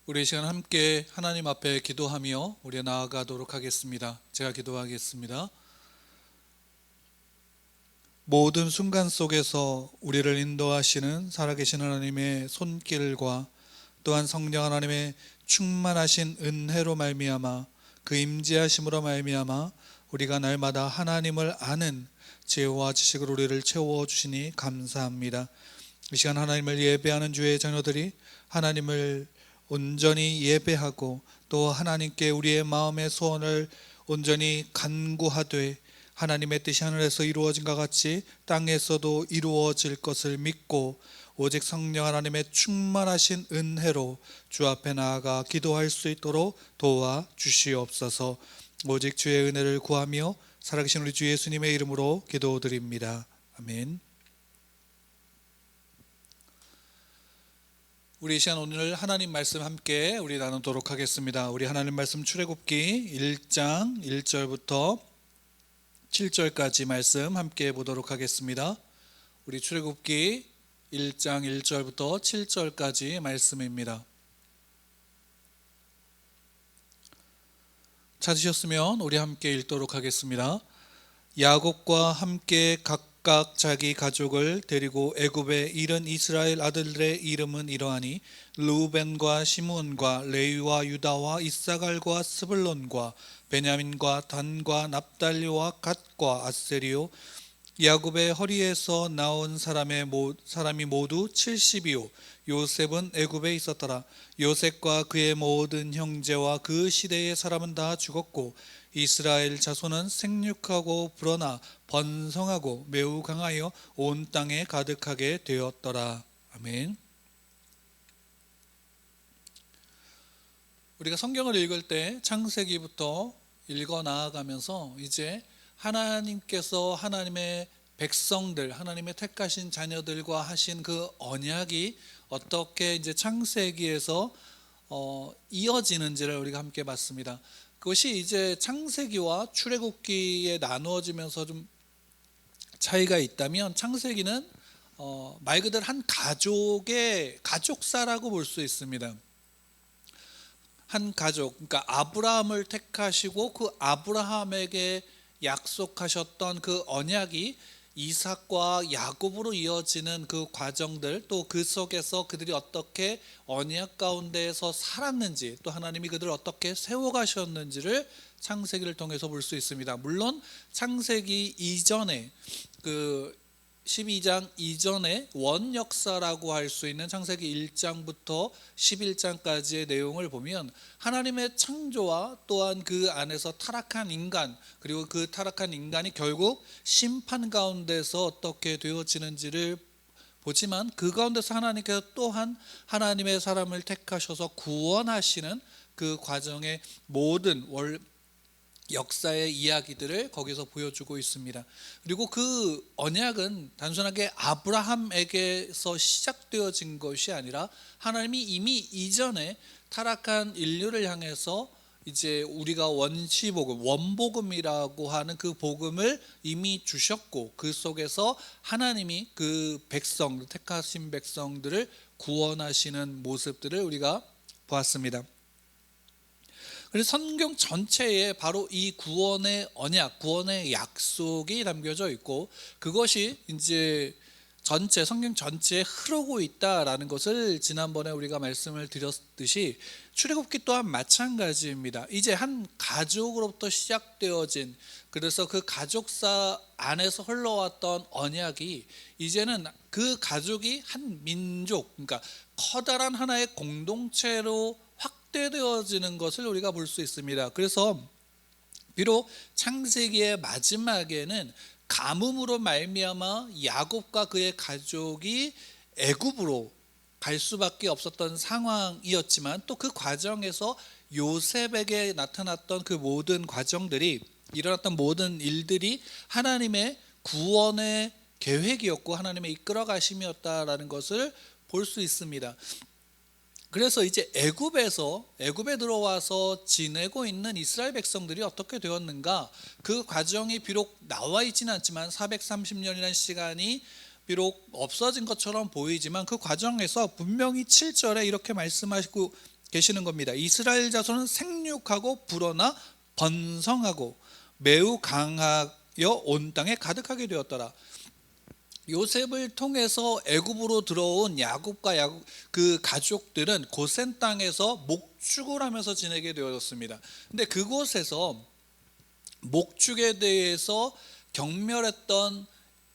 우리 이 시간 함께 하나님 앞에 기도하며 우리 나아가도록 하겠습니다. 제가 기도하겠습니다. 모든 순간 속에서 우리를 인도하시는 살아계신 하나님의 손길과 또한 성령 하나님의 충만하신 은혜로 말미암아 그 임재하심으로 말미암아 우리가 날마다 하나님을 아는 지혜와 지식으로 우리를 채워주시니 감사합니다. 이 시간 하나님을 예배하는 주의 자녀들이 하나님을 온전히 예배하고 또 하나님께 우리의 마음의 소원을 온전히 간구하되 하나님의 뜻이 하늘에서 이루어진 것 같이 땅에서도 이루어질 것을 믿고 오직 성령 하나님의 충만하신 은혜로 주 앞에 나아가 기도할 수 있도록 도와주시옵소서. 오직 주의 은혜를 구하며 살아계신 우리 주 예수님의 이름으로 기도드립니다. 아멘. 우리 이 시간 오늘 하나님 말씀 함께 우리 나누도록 하겠습니다. 우리 하나님 말씀 출애굽기 1장 1절부터 7절까지 말씀 함께 보도록 하겠습니다. 우리 출애굽기 1장 1절부터 7절까지 말씀입니다. 찾으셨으면 우리 함께 읽도록 하겠습니다. 야곱과 함께 각각 자기 가족을 데리고 애굽에 이른 이스라엘 아들들의 이름은 이러하니 르우벤과 시므온과 레위와 유다와 이사갈과 스불론과 베냐민과 단과 납달리와 갓과 아세리요. 야곱의 허리에서 나온 사람이 모두 70이요 요셉은 애굽에 있었더라. 요셉과 그의 모든 형제와 그 시대의 사람은 다 죽었고 이스라엘 자손은 생육하고 불어나 번성하고 매우 강하여 온 땅에 가득하게 되었더라. 아멘. 우리가 성경을 읽을 때 창세기부터 읽어 나아가면서 이제 하나님께서 하나님의 백성들, 하나님의 택하신 자녀들과 하신 그 언약이 어떻게 이제 창세기에서 이어지는지를 우리가 함께 봤습니다. 그것이 이제 창세기와 출애굽기에 나누어지면서 좀 차이가 있다면 창세기는 말 그대로 한 가족의 가족사라고 볼 수 있습니다. 한 가족, 그러니까 아브라함을 택하시고 그 아브라함에게 약속하셨던 그 언약이 이삭과 야곱으로 이어지는 그 과정들, 또 그 속에서 그들이 어떻게 언약 가운데에서 살았는지, 또 하나님이 그들을 어떻게 세워가셨는지를 창세기를 통해서 볼 수 있습니다. 물론 창세기 이전에 그 12장 이전에 원역사라고 할 수 있는 창세기 1장부터 11장까지의 내용을 보면 하나님의 창조와 또한 그 안에서 타락한 인간, 그리고 그 타락한 인간이 결국 심판 가운데서 어떻게 되어지는지를 보지만 그 가운데서 하나님께서 또한 하나님의 사람을 택하셔서 구원하시는 그 과정의 모든 역사의 이야기들을 거기서 보여주고 있습니다. 그리고 그 언약은 단순하게 아브라함에게서 시작되어진 것이 아니라 하나님이 이미 이전에 타락한 인류를 향해서 이제 우리가 원시복음, 원복음이라고 하는 그 복음을 이미 주셨고 그 속에서 하나님이 그 백성, 택하신 백성들을 구원하시는 모습들을 우리가 보았습니다. 그래서 성경 전체에 바로 이 구원의 언약, 구원의 약속이 담겨져 있고 그것이 이제 성경 전체에 흐르고 있다라는 것을 지난번에 우리가 말씀을 드렸듯이 출애굽기 또한 마찬가지입니다. 이제 한 가족으로부터 시작되어진, 그래서 그 가족사 안에서 흘러왔던 언약이 이제는 그 가족이 한 민족, 그러니까 커다란 하나의 공동체로 확대되어지는 것을 우리가 볼 수 있습니다. 그래서 비록 창세기의 마지막에는 가뭄으로 말미암아 야곱과 그의 가족이 애굽으로 갈 수밖에 없었던 상황이었지만 또 그 과정에서 요셉에게 나타났던 그 모든 과정들이, 일어났던 모든 일들이 하나님의 구원의 계획이었고 하나님의 이끌어 가심이었다라는 것을 볼 수 있습니다. 그래서 이제 애굽에 들어와서 지내고 있는 이스라엘 백성들이 어떻게 되었는가, 그 과정이 비록 나와 있지는 않지만 430년이라는 시간이 비록 없어진 것처럼 보이지만 그 과정에서 분명히 7절에 이렇게 말씀하시고 계시는 겁니다. 이스라엘 자손은 생육하고 불어나 번성하고 매우 강하여 온 땅에 가득하게 되었더라. 요셉을 통해서 애굽으로 들어온 야곱과 그 가족들은 고센 땅에서 목축을 하면서 지내게 되었습니다. 근데 그곳에서 목축에 대해서 경멸했던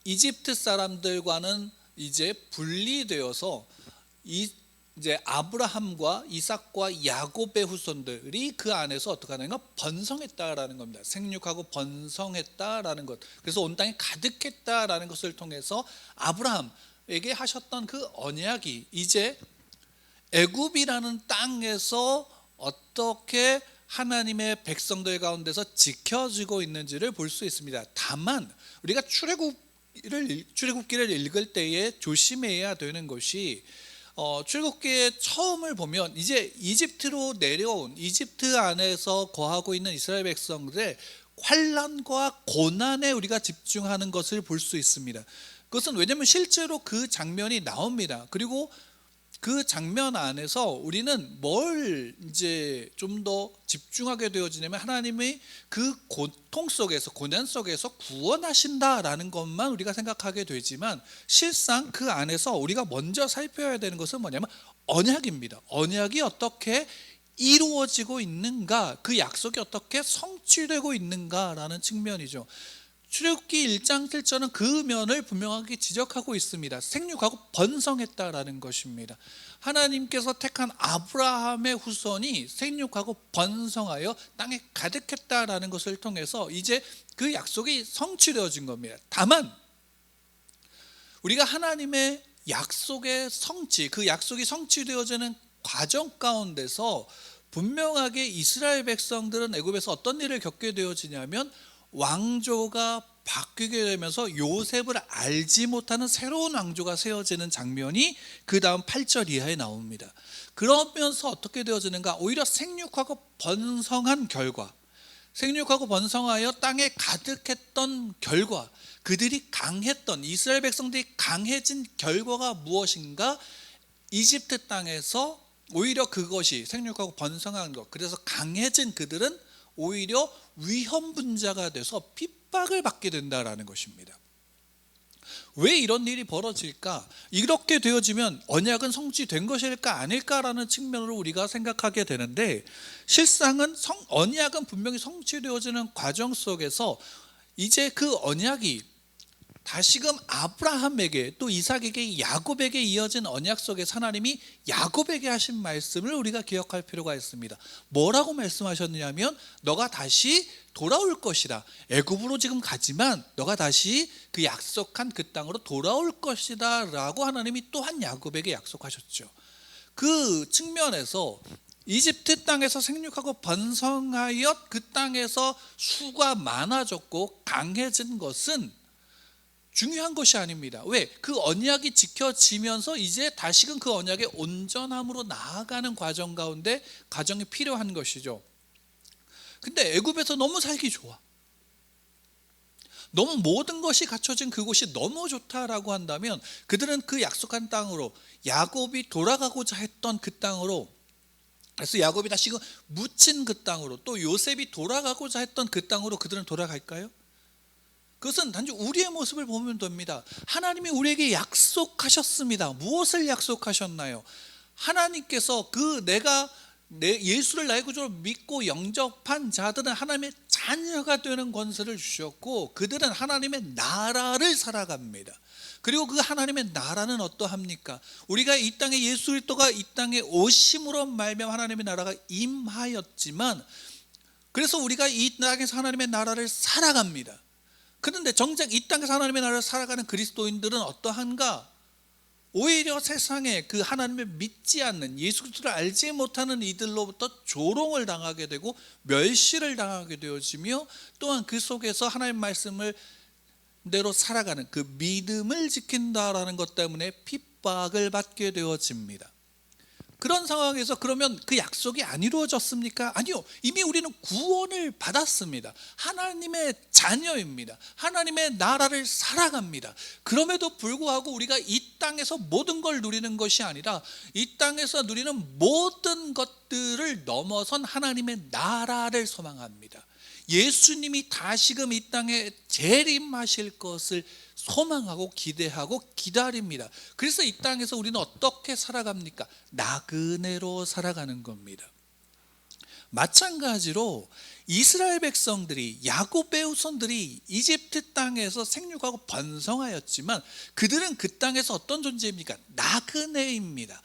이집트 사람들과는 이제 분리되어서 이제 아브라함과 이삭과 야곱의 후손들이 그 안에서 어떻게 하는가? 번성했다라는 겁니다. 생육하고 번성했다라는 것. 그래서 온 땅에 가득했다라는 것을 통해서 아브라함에게 하셨던 그 언약이 이제 애굽이라는 땅에서 어떻게 하나님의 백성들 가운데서 지켜지고 있는지를 볼 수 있습니다. 다만 우리가 출애굽기를 읽을 때에 조심해야 되는 것이 출애굽기의 처음을 보면 이제 이집트로 내려온 이집트 안에서 거하고 있는 이스라엘 백성들의 환난과 고난에 우리가 집중하는 것을 볼 수 있습니다. 그것은 왜냐하면 실제로 그 장면이 나옵니다. 그리고 그 장면 안에서 우리는 뭘 이제 좀 더 집중하게 되어지냐면 하나님이 그 고통 속에서 고난 속에서 구원하신다라는 것만 우리가 생각하게 되지만 실상 그 안에서 우리가 먼저 살펴야 되는 것은 뭐냐면 언약입니다. 언약이 어떻게 이루어지고 있는가, 그 약속이 어떻게 성취되고 있는가라는 측면이죠. 출애굽기 1장 7절은 그 면을 분명하게 지적하고 있습니다. 생육하고 번성했다라는 것입니다. 하나님께서 택한 아브라함의 후손이 생육하고 번성하여 땅에 가득했다라는 것을 통해서 이제 그 약속이 성취되어진 겁니다. 다만 우리가 하나님의 약속의 성취, 그 약속이 성취되어지는 과정 가운데서 분명하게 이스라엘 백성들은 애굽에서 어떤 일을 겪게 되어지냐면 왕조가 바뀌게 되면서 요셉을 알지 못하는 새로운 왕조가 세워지는 장면이 그 다음 8절 이하에 나옵니다. 그러면서 어떻게 되어지는가? 오히려 생육하고 번성한 결과, 생육하고 번성하여 땅에 가득했던 결과, 그들이 강했던 이스라엘 백성들이 강해진 결과가 무엇인가? 이집트 땅에서 오히려 그것이 생육하고 번성한 것, 그래서 강해진 그들은 오히려 위험 분자가 돼서 핍박을 받게 된다라는 것입니다. 왜 이런 일이 벌어질까? 이렇게 되어지면 언약은 성취된 것일까 아닐까라는 측면으로 우리가 생각하게 되는데 실상은 언약은 분명히 성취되어지는 과정 속에서 이제 그 언약이 다시금 아브라함에게 또 이삭에게 야곱에게 이어진 언약 속에서 하나님이 야곱에게 하신 말씀을 우리가 기억할 필요가 있습니다. 뭐라고 말씀하셨느냐면 너가 다시 돌아올 것이다. 애굽으로 지금 가지만 너가 다시 그 약속한 그 땅으로 돌아올 것이다 라고 하나님이 또한 야곱에게 약속하셨죠. 그 측면에서 이집트 땅에서 생육하고 번성하여 그 땅에서 수가 많아졌고 강해진 것은 중요한 것이 아닙니다. 왜? 그 언약이 지켜지면서 이제 다시금 그 언약의 온전함으로 나아가는 과정 가운데 과정이 필요한 것이죠. 근데 애굽에서 너무 살기 좋아, 너무 모든 것이 갖춰진 그곳이 너무 좋다라고 한다면 그들은 그 약속한 땅으로, 야곱이 돌아가고자 했던 그 땅으로, 그래서 야곱이 다시금 묻힌 그 땅으로, 또 요셉이 돌아가고자 했던 그 땅으로 그들은 돌아갈까요? 그것은 단지 우리의 모습을 보면 됩니다. 하나님이 우리에게 약속하셨습니다. 무엇을 약속하셨나요? 하나님께서 예수를 나의 구주로 믿고 영접한 자들은 하나님의 자녀가 되는 권세를 주셨고 그들은 하나님의 나라를 살아갑니다. 그리고 그 하나님의 나라는 어떠합니까? 우리가 이 땅에 예수 그리스도가 이 땅에 오심으로 말미암아 하나님의 나라가 임하였지만, 그래서 우리가 이 땅에서 하나님의 나라를 살아갑니다. 그런데 정작 이 땅에서 하나님의 나라를 살아가는 그리스도인들은 어떠한가? 오히려 세상에 그 하나님을 믿지 않는, 예수 그리스도를 알지 못하는 이들로부터 조롱을 당하게 되고 멸시를 당하게 되어지며, 또한 그 속에서 하나님의 말씀을 대로 살아가는 그 믿음을 지킨다라는 것 때문에 핍박을 받게 되어집니다. 그런 상황에서 그러면 그 약속이 안 이루어졌습니까? 아니요. 이미 우리는 구원을 받았습니다. 하나님의 자녀입니다. 하나님의 나라를 살아갑니다. 그럼에도 불구하고 우리가 이 땅에서 모든 걸 누리는 것이 아니라 이 땅에서 누리는 모든 것들을 넘어선 하나님의 나라를 소망합니다. 예수님이 다시금 이 땅에 재림하실 것을 소망하고 기대하고 기다립니다. 그래서 이 땅에서 우리는 어떻게 살아갑니까? 나그네로 살아가는 겁니다. 마찬가지로 이스라엘 백성들이, 야곱의 후손들이 이집트 땅에서 생육하고 번성하였지만 그들은 그 땅에서 어떤 존재입니까? 나그네입니다.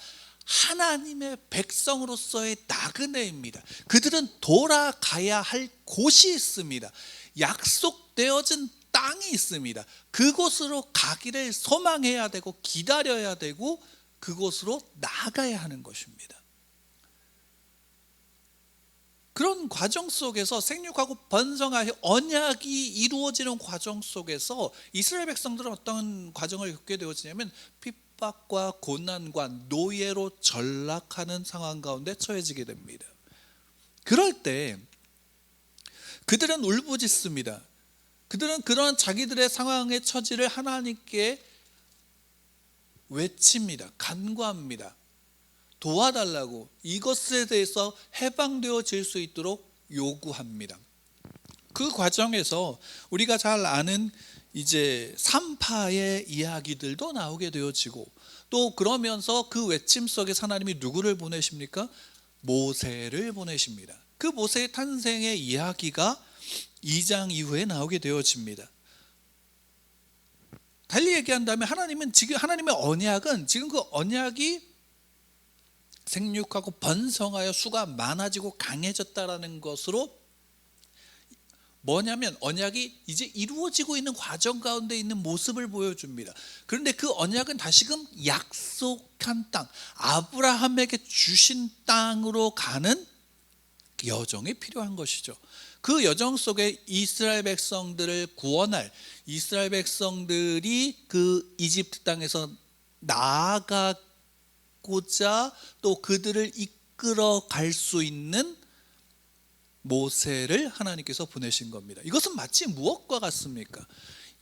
하나님의 백성으로서의 나그네입니다. 그들은 돌아가야 할 곳이 있습니다. 약속되어진 땅이 있습니다. 그곳으로 가기를 소망해야 되고 기다려야 되고 그곳으로 나가야 하는 것입니다. 그런 과정 속에서 생육하고 번성하여 언약이 이루어지는 과정 속에서 이스라엘 백성들은 어떤 과정을 겪게 되어지냐면 핍박과 고난과 노예로 전락하는 상황 가운데 처해지게 됩니다. 그럴 때 그들은 울부짖습니다. 그들은 그런 자기들의 상황의 처지를 하나님께 외칩니다. 간구합니다. 도와달라고, 이것에 대해서 해방되어질 수 있도록 요구합니다. 그 과정에서 우리가 잘 아는 이제 삼파의 이야기들도 나오게 되어지고, 또 그러면서 그 외침 속에 하나님이 누구를 보내십니까? 모세를 보내십니다. 그 모세의 탄생의 이야기가 2장 이후에 나오게 되어집니다. 달리 얘기한다면 하나님은 지금, 하나님의 언약은 지금 그 언약이 생육하고 번성하여 수가 많아지고 강해졌다라는 것으로 뭐냐면 언약이 이제 이루어지고 있는 과정 가운데 있는 모습을 보여줍니다. 그런데 그 언약은 다시금 약속한 땅, 아브라함에게 주신 땅으로 가는 여정이 필요한 것이죠. 그 여정 속에 이스라엘 백성들을 구원할, 이스라엘 백성들이 그 이집트 땅에서 나아가고자 또 그들을 이끌어 갈 수 있는 모세를 하나님께서 보내신 겁니다. 이것은 마치 무엇과 같습니까?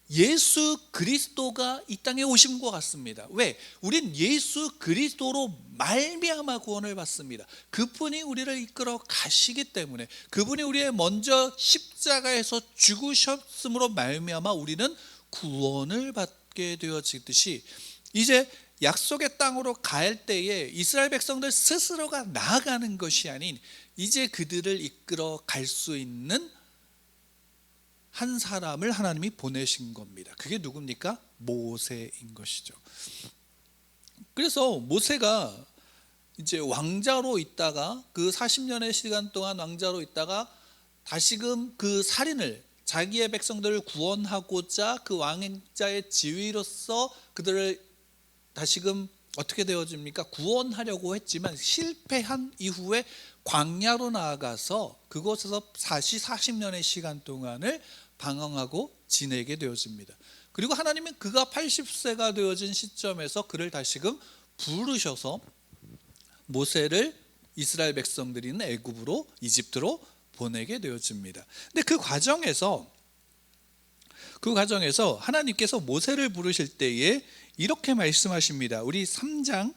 예수 그리스도가 이 땅에 오신 것 같습니다. 왜? 우린 예수 그리스도로 말미암아 구원을 받습니다. 그분이 우리를 이끌어 가시기 때문에, 그분이 우리의 먼저 십자가에서 죽으셨음으로 말미암아 우리는 구원을 받게 되어지듯이, 이제 약속의 땅으로 갈 때에 이스라엘 백성들 스스로가 나아가는 것이 아닌 이제 그들을 이끌어 갈 수 있는 한 사람을 하나님이 보내신 겁니다. 그게 누굽니까? 모세인 것이죠. 그래서 모세가 이제 왕자로 있다가 그 40년의 시간 동안 왕자로 있다가 다시금 그 살인을, 자기의 백성들을 구원하고자 그 왕자의 지위로서 그들을 다시금 어떻게 되어집니까? 구원하려고 했지만 실패한 이후에 광야로 나아가서 그곳에서 40년의 시간 동안을 방황하고 지내게 되어집니다. 그리고 하나님은 그가 80세가 되어진 시점에서 그를 다시금 부르셔서 모세를 이스라엘 백성들이 있는 애굽으로, 이집트로 보내게 되어집니다. 근데 그 과정에서 하나님께서 모세를 부르실 때에 이렇게 말씀하십니다. 우리 3장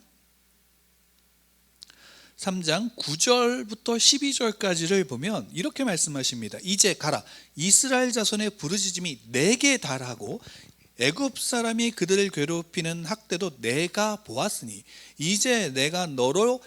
9절부터 12절까지를 보면 이렇게 말씀하십니다. 이제 가라, 이스라엘 자손의 부르짖음이 내게 달하고 애굽 사람이 그들을 괴롭히는 학대도 내가 보았으니 이제 내가 너로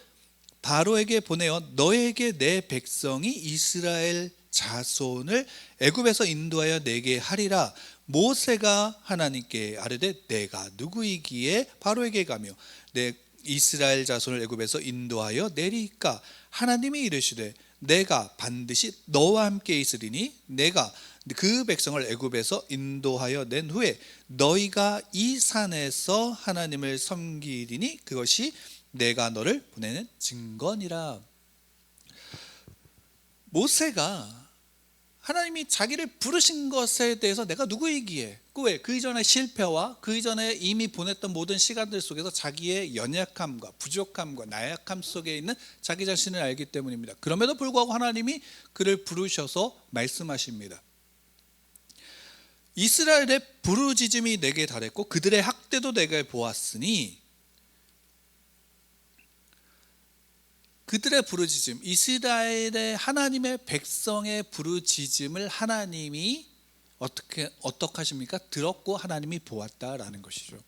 바로에게 보내어 너에게 내 백성이 이스라엘 자손을 애굽에서 인도하여 내게 하리라. 모세가 하나님께 아뢰되 내가 누구이기에 바로에게 가며 내 이스라엘 자손을 애굽에서 인도하여 내리까? 하나님이 이르시되 내가 반드시 너와 함께 있으리니 내가 그 백성을 애굽에서 인도하여 낸 후에 너희가 이 산에서 하나님을 섬기리니 그것이 내가 너를 보내는 증거니라. 모세가 하나님이 자기를 부르신 것에 대해서 내가 누구이기에, 왜? 그 이전의 실패와 그 이전에 이미 보냈던 모든 시간들 속에서 자기의 연약함과 부족함과 나약함 속에 있는 자기 자신을 알기 때문입니다. 그럼에도 불구하고 하나님이 그를 부르셔서 말씀하십니다. 이스라엘의 부르짖음이 내게 달했고 그들의 학대도 내게 보았으니, 그들의 부르짖음, 이스라엘의 하나님의 백성의 부르짖음을 하나님이 어떻게 하십니까? 들었고 하나님이 보았다라는 것이죠.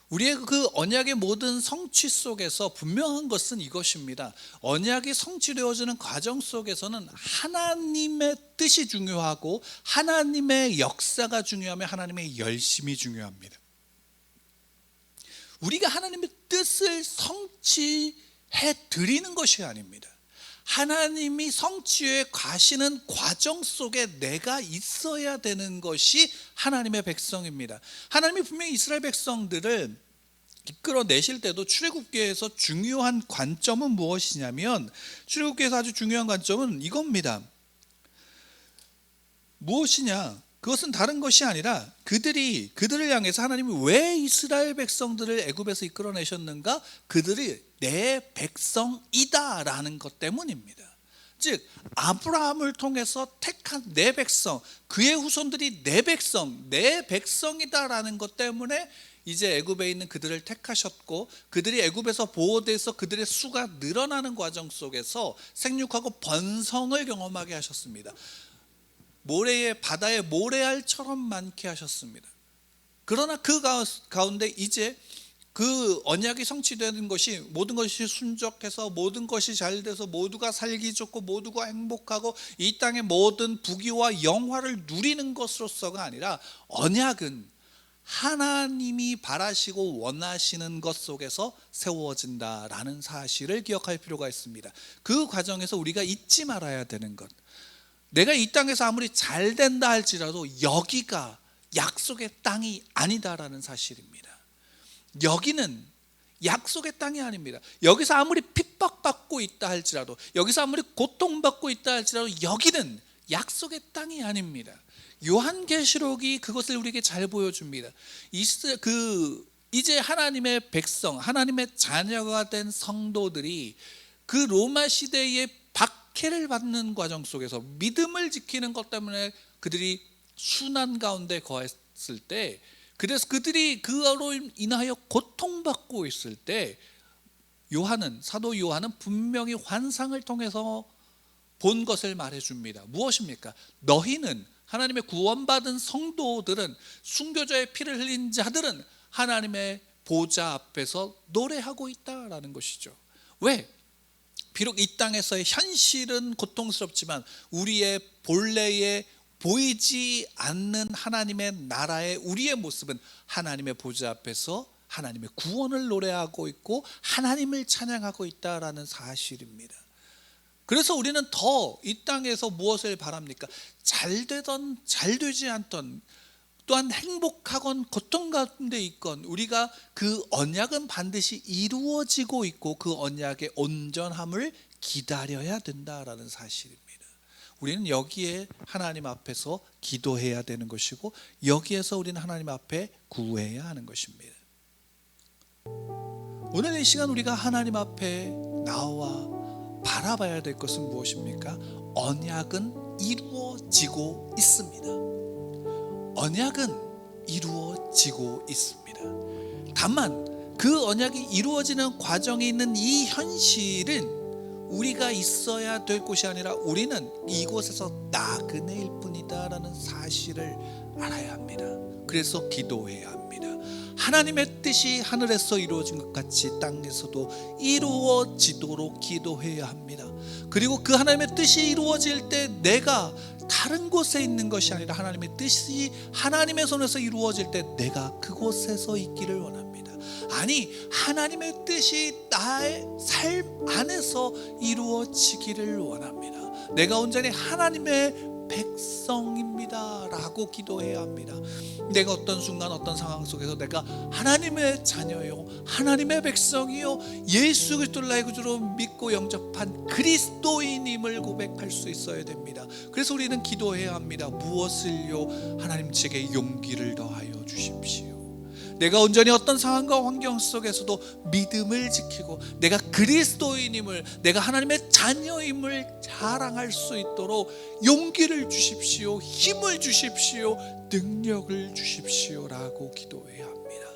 우리의 그 언약의 모든 성취 속에서 분명한 것은 이것입니다. 언약이 성취되어지는 과정 속에서는 하나님의 뜻이 중요하고 하나님의 역사가 중요하며 하나님의 열심이 중요합니다. 우리가 하나님의 뜻을 성취해 드리는 것이 아닙니다. 하나님이 성취해 가시는 과정 속에 내가 있어야 되는 것이 하나님의 백성입니다. 하나님이 분명히 이스라엘 백성들을 이끌어내실 때도 출애굽기에서 중요한 관점은 무엇이냐면, 출애굽기에서 아주 중요한 관점은 이겁니다. 무엇이냐? 그것은 다른 것이 아니라 그들을 향해서 하나님이 왜 이스라엘 백성들을 애굽에서 이끌어내셨는가? 그들이 내 백성이다라는 것 때문입니다. 즉 아브라함을 통해서 택한 내 백성, 그의 후손들이 내 백성이다라는 것 때문에 이제 애굽에 있는 그들을 택하셨고, 그들이 애굽에서 보호돼서 그들의 수가 늘어나는 과정 속에서 생육하고 번성을 경험하게 하셨습니다. 바다에 모래알처럼 많게 하셨습니다. 그러나 그 가운데 이제 그 언약이 성취되는 것이, 모든 것이 순적해서 모든 것이 잘 돼서 모두가 살기 좋고 모두가 행복하고 이 땅의 모든 부귀와 영화를 누리는 것으로서가 아니라, 언약은 하나님이 바라시고 원하시는 것 속에서 세워진다라는 사실을 기억할 필요가 있습니다. 그 과정에서 우리가 잊지 말아야 되는 것, 내가 이 땅에서 아무리 잘 된다 할지라도 여기가 약속의 땅이 아니다라는 사실입니다. 여기는 약속의 땅이 아닙니다. 여기서 아무리 핍박받고 있다 할지라도, 여기서 아무리 고통받고 있다 할지라도 여기는 약속의 땅이 아닙니다. 요한계시록이 그것을 우리에게 잘 보여줍니다. 이제 하나님의 백성, 하나님의 자녀가 된 성도들이 그 로마 시대의 박해를 받는 과정 속에서 믿음을 지키는 것 때문에 그들이 순환 가운데 거했을 때, 그래서 그들이 그로 인하여 고통받고 있을 때 사도 요한은 분명히 환상을 통해서 본 것을 말해줍니다. 무엇입니까? 너희는, 하나님의 구원받은 성도들은, 순교자의 피를 흘린 자들은 하나님의 보좌 앞에서 노래하고 있다라는 것이죠. 왜? 비록 이 땅에서의 현실은 고통스럽지만 우리의 본래의 보이지 않는 하나님의 나라의 우리의 모습은 하나님의 보좌 앞에서 하나님의 구원을 노래하고 있고 하나님을 찬양하고 있다라는 사실입니다. 그래서 우리는 더 이 땅에서 무엇을 바랍니까? 잘 되던 잘 되지 않던, 또한 행복하건 고통 가운데 있건 우리가 그 언약은 반드시 이루어지고 있고 그 언약의 온전함을 기다려야 된다라는 사실입니다. 우리는 여기에 하나님 앞에서 기도해야 되는 것이고, 여기에서 우리는 하나님 앞에 구해야 하는 것입니다. 오늘 이 시간 우리가 하나님 앞에 나와 바라봐야 될 것은 무엇입니까? 언약은 이루어지고 있습니다. 언약은 이루어지고 있습니다. 다만 그 언약이 이루어지는 과정에 있는 이 현실은 우리가 있어야 될 곳이 아니라 우리는 이곳에서 나그네일 뿐이다라는 사실을 알아야 합니다. 그래서 기도해야 합니다. 하나님의 뜻이 하늘에서 이루어진 것 같이 땅에서도 이루어지도록 기도해야 합니다. 그리고 그 하나님의 뜻이 이루어질 때 내가 다른 곳에 있는 것이 아니라 하나님의 뜻이 하나님의 손에서 이루어질 때 내가 그곳에서 있기를 원합니다. 아니, 하나님의 뜻이 나의 삶 안에서 이루어지기를 원합니다. 내가 온전히 하나님의 백성입니다 라고 기도해야 합니다. 내가 어떤 순간 어떤 상황 속에서 내가 하나님의 자녀요, 하나님의 백성이요, 예수 그리스도를 나의 구주로 믿고 영접한 그리스도인임을 고백할 수 있어야 됩니다. 그래서 우리는 기도해야 합니다. 무엇을요? 하나님 제게 용기를 더하여 주십시오. 내가 온전히 어떤 상황과 환경 속에서도 믿음을 지키고 내가 그리스도인임을, 내가 하나님의 자녀임을 자랑할 수 있도록 용기를 주십시오, 힘을 주십시오, 능력을 주십시오 라고 기도해야 합니다.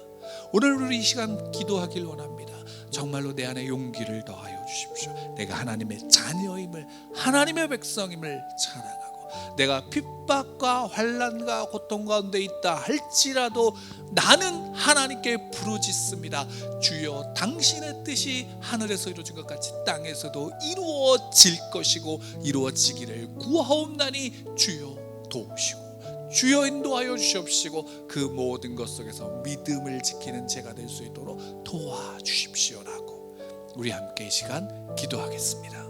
오늘 우리 이 시간 기도하길 원합니다. 정말로 내 안에 용기를 더하여 주십시오. 내가 하나님의 자녀임을, 하나님의 백성임을 자랑하고, 내가 핍박과 환난과 고통 가운데 있다 할지라도 나는 하나님께 부르짖습니다. 주여 당신의 뜻이 하늘에서 이루어진 것 같이 땅에서도 이루어질 것이고 이루어지기를 구하옵나니 주여 도우시고 주여 인도하여 주시옵시고 그 모든 것 속에서 믿음을 지키는 제가 될 수 있도록 도와주십시오라고 우리 함께 이 시간 기도하겠습니다.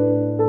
주옵소서.